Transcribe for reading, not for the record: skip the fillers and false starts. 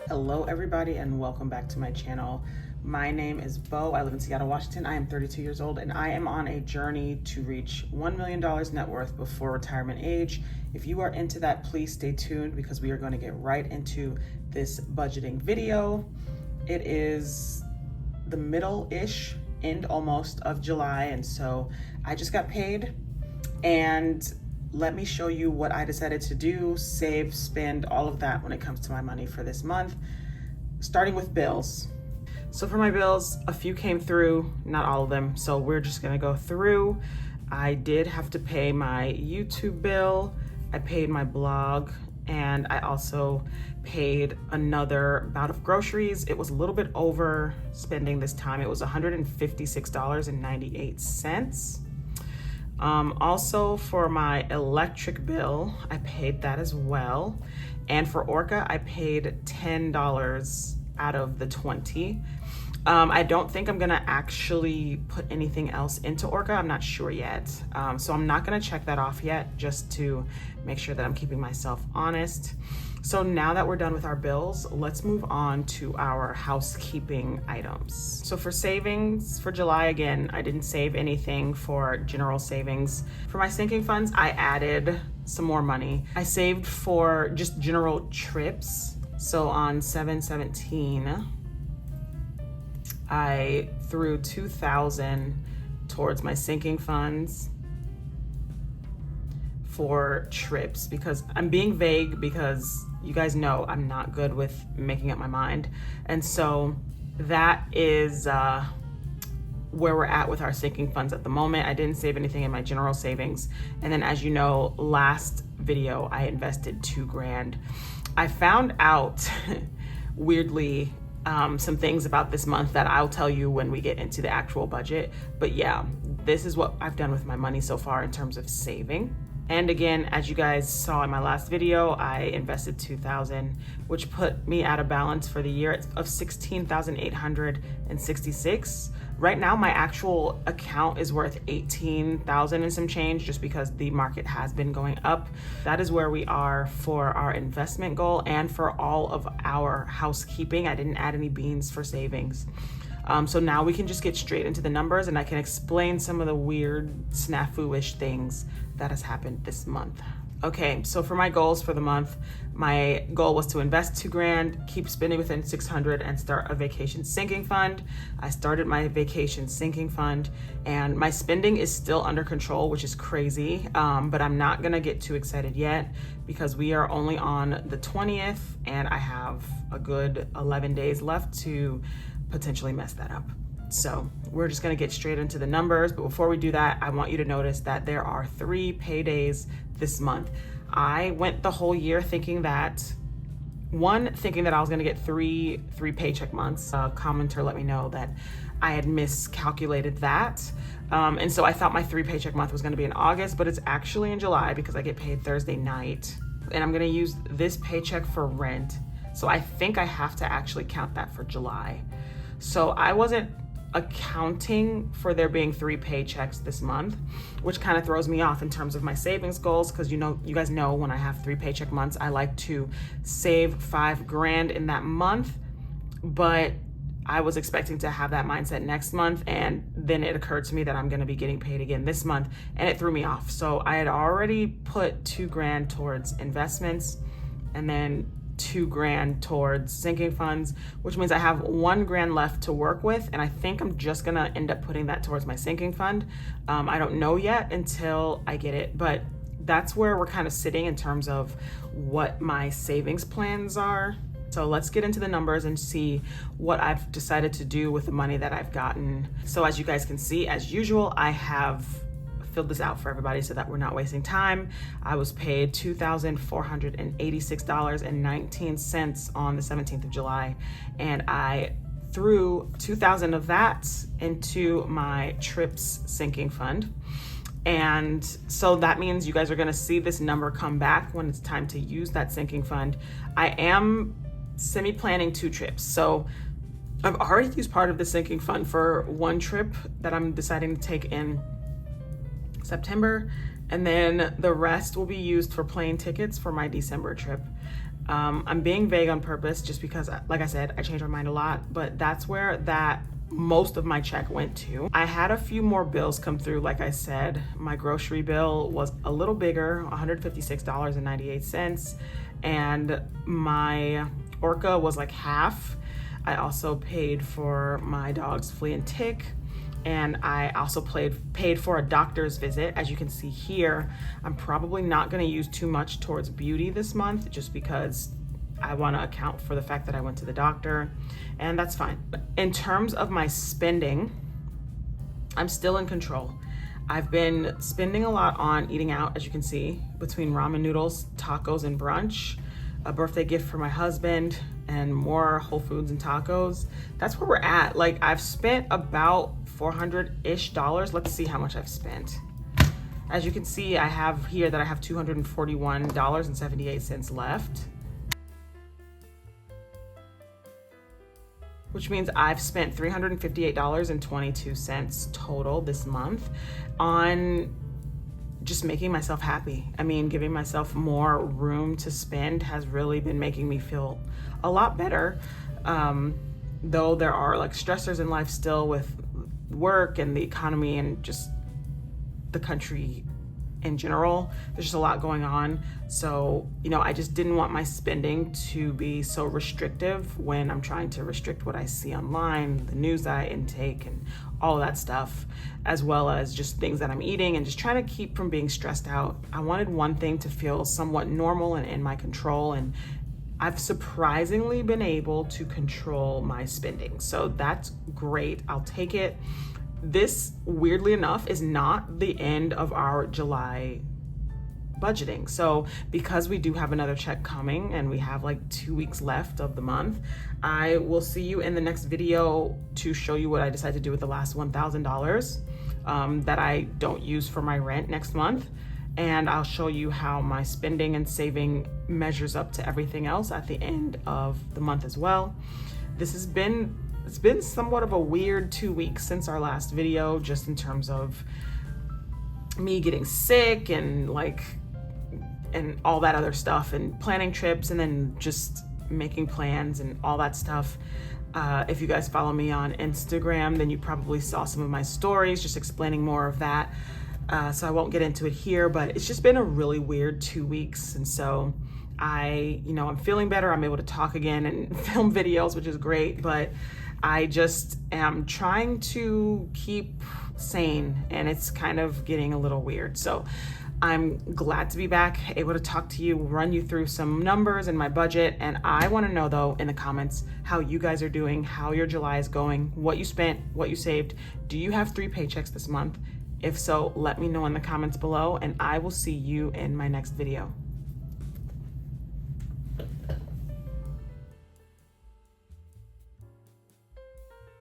Hello everybody and welcome back to my channel. My name is Bo. I live in Seattle, Washington. I am 32 years old and I am on a journey to reach $1 million net worth before retirement age. If you are into that, please stay tuned because we are going to get right into this budgeting video. It is the middle-ish, end almost of July, and so I just got paid, and let me show you what I decided to do, save, spend, all of that when it comes to my money for this month, starting with bills. So for my bills, a few came through, not all of them, so we're just gonna go through. I did have to pay my YouTube bill, I paid my blog, and I also paid another bout of groceries. It was a little bit over spending this time. It was $156.98. Also for my electric bill, I paid that as well. And for Orca, I paid $10 out of the 20. I don't think I'm gonna actually put anything else into Orca. I'm not sure yet. So I'm not gonna check that off yet, just to make sure that I'm keeping myself honest. So now that we're done with our bills, let's move on to our housekeeping items. So for savings, for July, again, I didn't save anything for general savings. For my sinking funds, I added some more money. I saved for just general trips. So on 7/17, I threw $2,000 towards my sinking funds for trips, because I'm being vague because you guys know I'm not good with making up my mind. And so that is where we're at with our sinking funds at the moment. I didn't save anything in my general savings. And then, as you know, last video, I invested $2,000. I found out weirdly some things about this month that I'll tell you when we get into the actual budget. But yeah, this is what I've done with my money so far in terms of saving. And again, as you guys saw in my last video, I invested $2,000, which put me at a balance for the year of $16,866. Right now, my actual account is worth $18,000 and some change, just because the market has been going up. That is where we are for our investment goal and for all of our housekeeping. I didn't add any beans for savings. So now we can just get straight into the numbers, and I can explain some of the weird snafu-ish things that has happened this month. Okay, so for my goals for the month, my goal was to invest $2,000, keep spending within $600, and start a vacation sinking fund. I started my vacation sinking fund, and my spending is still under control, which is crazy, but I'm not gonna get too excited yet because we are only on the 20th, and I have a good 11 days left to potentially mess that up. So we're just gonna get straight into the numbers. But before we do that, I want you to notice that there are 3 paydays this month. I went the whole year thinking that I was gonna get three paycheck months. A commenter let me know that I had miscalculated that. And so I thought my 3 paycheck month was gonna be in August, but it's actually in July because I get paid Thursday night. And I'm gonna use this paycheck for rent. So I think I have to actually count that for July. So I wasn't accounting for there being 3 paychecks this month, which kind of throws me off in terms of my savings goals, because you guys know when I have 3 paycheck months, I like to save $5,000 in that month. But I was expecting to have that mindset next month, and then it occurred to me that I'm gonna be getting paid again this month, and it threw me off. So I had already put $2,000 towards investments, and then $2,000 towards sinking funds, which means I have $1,000 left to work with, and I think I'm just gonna end up putting that towards my sinking fund. I don't know yet until I get it, but that's where we're kind of sitting in terms of what my savings plans are. So let's get into the numbers and see what I've decided to do with the money that I've gotten. So as you guys can see, as usual, I have filled this out for everybody so that we're not wasting time. I was paid $2,486.19 on the 17th of July, and I threw $2,000 of that into my trips sinking fund. And so that means you guys are gonna see this number come back when it's time to use that sinking fund. I am semi-planning 2 trips. So I've already used part of the sinking fund for 1 trip that I'm deciding to take in September, and then the rest will be used for plane tickets for my December trip. I'm being vague on purpose just because, like I said, I change my mind a lot, but that's where most of my check went to. I had a few more bills come through. Like I said, my grocery bill was a little bigger, $156.98, and my Orca was like half. I also paid for my dog's flea and tick, and I also paid for a doctor's visit. As you can see here, I'm probably not gonna use too much towards beauty this month just because I wanna account for the fact that I went to the doctor, and that's fine. In terms of my spending, I'm still in control. I've been spending a lot on eating out, as you can see, between ramen noodles, tacos, and brunch, a birthday gift for my husband, and more Whole Foods and tacos. That's where we're at. Like, I've spent about $400-ish. Let's see how much I've spent. As you can see, I have here that I have $241.78 left, which means I've spent $358.22 total this month on just making myself happy. I mean, giving myself more room to spend has really been making me feel a lot better. Though there are like stressors in life still with work and the economy and just the country in general, there's just a lot going on. So, you know, I just didn't want my spending to be so restrictive when I'm trying to restrict what I see online, the news that I intake, and all of that stuff, as well as just things that I'm eating, and just trying to keep from being stressed out. I wanted one thing to feel somewhat normal and in my control, and I've surprisingly been able to control my spending. So that's great. I'll take it. This, weirdly enough, is not the end of our July budgeting. So because we do have another check coming and we have like 2 weeks left of the month, I will see you in the next video to show you what I decide to do with the last $1,000 that I don't use for my rent next month. And I'll show you how my spending and saving measures up to everything else at the end of the month as well. It's been somewhat of a weird 2 weeks since our last video, just in terms of me getting sick and all that other stuff, and planning trips, and then just making plans and all that stuff. If you guys follow me on Instagram, then you probably saw some of my stories just explaining more of that. So I won't get into it here, but it's just been a really weird 2 weeks. And so I'm feeling better. I'm able to talk again and film videos, which is great, but I just am trying to keep sane, and it's kind of getting a little weird. So I'm glad to be back, able to talk to you, run you through some numbers and my budget. And I want to know, though, in the comments, how you guys are doing, how your July is going, what you spent, what you saved. Do you have 3 paychecks this month? If so, let me know in the comments below, and I will see you in my next video.